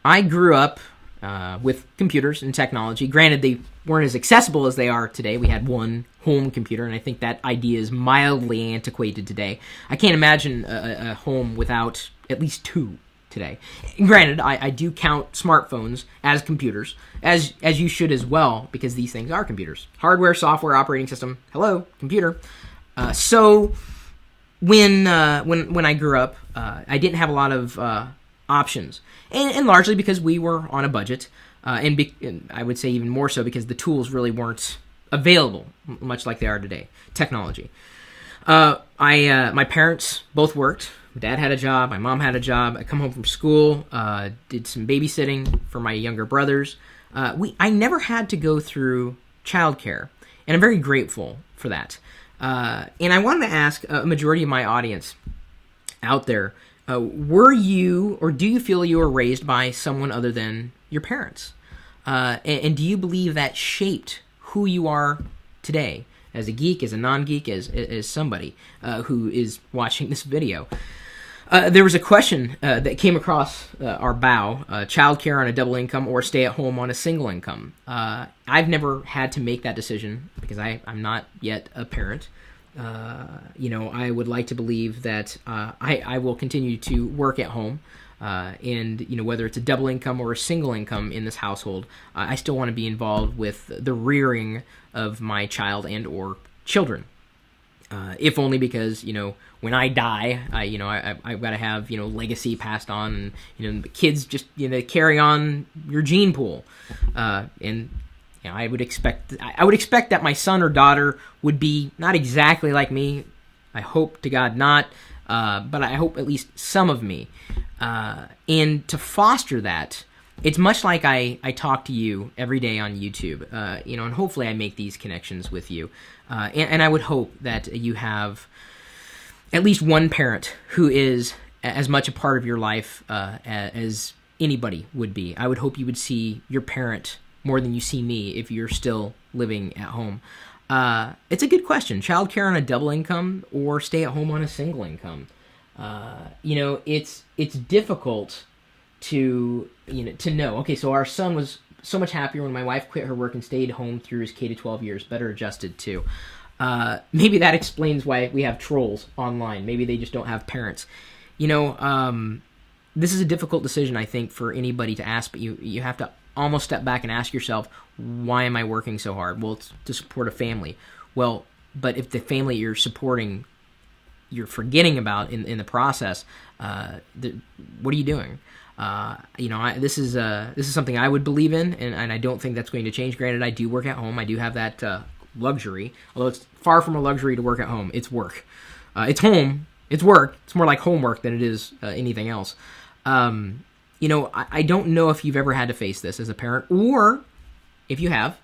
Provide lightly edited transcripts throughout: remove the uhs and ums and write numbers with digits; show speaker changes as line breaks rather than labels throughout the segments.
I grew up with computers and technology. Granted, they weren't as accessible as they are today. We had one home computer, and I think that idea is mildly antiquated today. I can't imagine a home without at least two today. Granted, I do count smartphones as computers, as you should as well, because these things are computers. Hardware, software, operating system. Hello, computer. So when I grew up, I didn't have a lot of options, and largely because we were on a budget, and I would say even more so because the tools really weren't available, much like they are today. Technology. My parents both worked. My dad had a job. My mom had a job. I come home from school, did some babysitting for my younger brothers. I never had to go through childcare, and I'm very grateful for that. And I wanted to ask a majority of my audience out there, were you, or do you feel you were raised by someone other than your parents? And do you believe that shaped who you are today, as a geek, as a non-geek, as somebody who is watching this video? There was a question that came across our bow, childcare on a double income or stay at home on a single income. I've never had to make that decision because I'm not yet a parent. I would like to believe that I will continue to work at home, and whether it's a double income or a single income in this household, I still want to be involved with the rearing of my child and or children. If only because when I die, I've got to have legacy passed on, and the kids just carry on your gene pool, and I would expect that my son or daughter would be not exactly like me. I hope to God not, but I hope at least some of me. And to foster that, it's much like I talk to you every day on YouTube, and hopefully I make these connections with you. And I would hope that you have at least one parent who is as much a part of your life as anybody would be. I would hope you would see your parent more than you see me if you're still living at home. It's a good question. Childcare on a double income or stay at home on a single income. It's difficult to know. Okay, so our son was so much happier when my wife quit her work and stayed home through his K to 12 years, better adjusted too. Maybe that explains why we have trolls online. Maybe they just don't have parents. This is a difficult decision, I think, for anybody to ask, but you have to almost step back and ask yourself, why am I working so hard? Well, it's to support a family. Well, but if the family you're supporting, you're forgetting about in the process, what are you doing? This is something I would believe in, and I don't think that's going to change. Granted, I do work at home. I do have that luxury, although it's far from a luxury to work at home. It's work. It's home. It's work. It's more like homework than it is anything else. I don't know if you've ever had to face this as a parent, or if you have,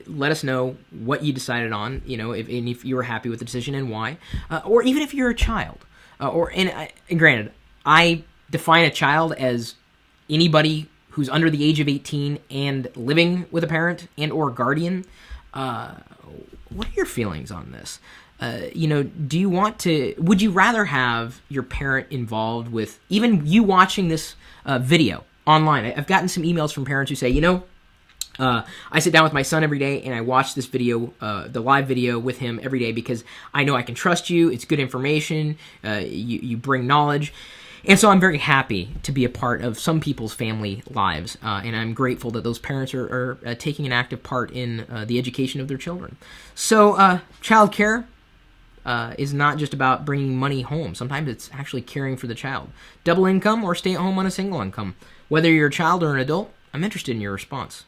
let us know what you decided on, if you were happy with the decision and why, or even if you're a child, and granted, I define a child as anybody who's under the age of 18 and living with a parent and or guardian. What are your feelings on this? Would you rather have your parent involved with even you watching this video online? I've gotten some emails from parents who say, I sit down with my son every day and I watch this video, the live video with him every day because I know I can trust you. It's good information. You bring knowledge. And so I'm very happy to be a part of some people's family lives, and I'm grateful that those parents are taking an active part in the education of their children. So childcare is not just about bringing money home. Sometimes it's actually caring for the child. Double income or stay at home on a single income. Whether you're a child or an adult, I'm interested in your response.